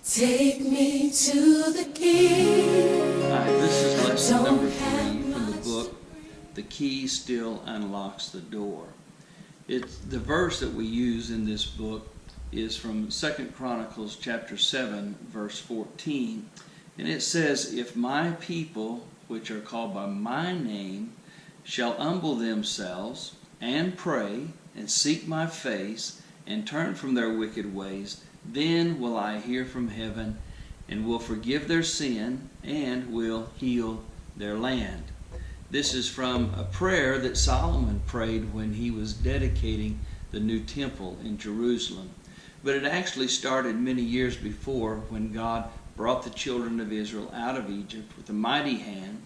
Take me to the King. Hi, this is lesson number 3 from the book, The Key Still Unlocks the Door. The verse that we use in this book is from 2 Chronicles chapter 7, verse 14. And it says, "If my people, which are called by my name, shall humble themselves and pray and seek my face and turn from their wicked ways, then will I hear from heaven and will forgive their sin and will heal their land." This is from a prayer that Solomon prayed when he was dedicating the new temple in Jerusalem. But it actually started many years before, when God brought the children of Israel out of Egypt with a mighty hand,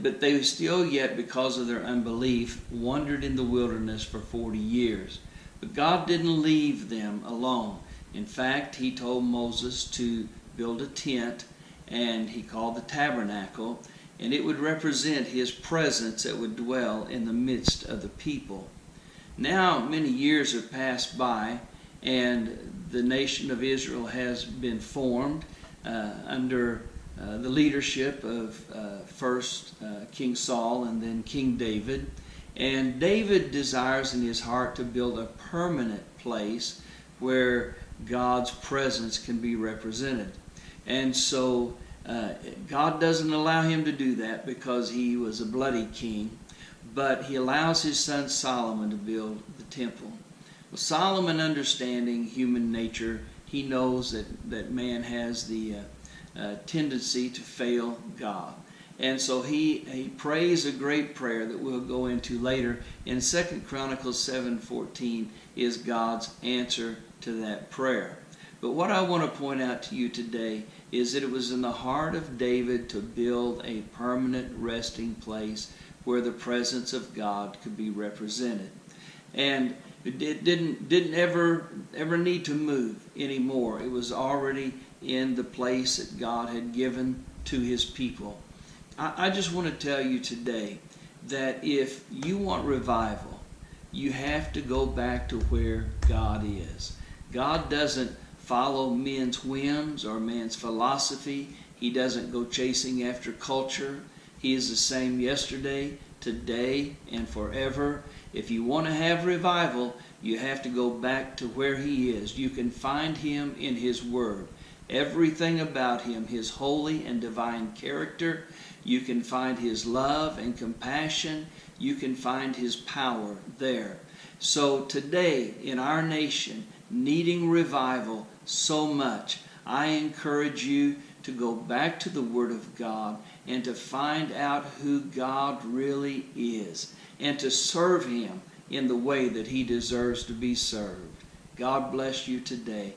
but they still yet, because of their unbelief, wandered in the wilderness for 40 years. But God didn't leave them alone. In fact, He told Moses to build a tent, and He called the tabernacle, and it would represent His presence that would dwell in the midst of the people. Now, many years have passed by, and the nation of Israel has been formed under the leadership of first King Saul and then King David. And David desires in his heart to build a permanent place where God's presence can be represented. And so God doesn't allow him to do that because he was a bloody king, but He allows his son Solomon to build the temple. Well, Solomon, understanding human nature, he knows that man has the tendency to fail God. And so he prays a great prayer that we'll go into later. In 2 Chronicles 7:14 is God's answer to that prayer. But what I want to point out to you today is that it was in the heart of David to build a permanent resting place where the presence of God could be represented. And it didn't ever need to move anymore. It was already in the place that God had given to His people. I just want to tell you today that if you want revival, you have to go back to where God is. God doesn't follow men's whims or man's philosophy. He doesn't go chasing after culture. He is the same yesterday, today, and forever. If you want to have revival, you have to go back to where He is. You can find Him in His Word. Everything about Him, His holy and divine character. You can find His love and compassion. You can find His power there. So today, in our nation, needing revival so much, I encourage you to go back to the Word of God and to find out who God really is and to serve Him in the way that He deserves to be served. God bless you today.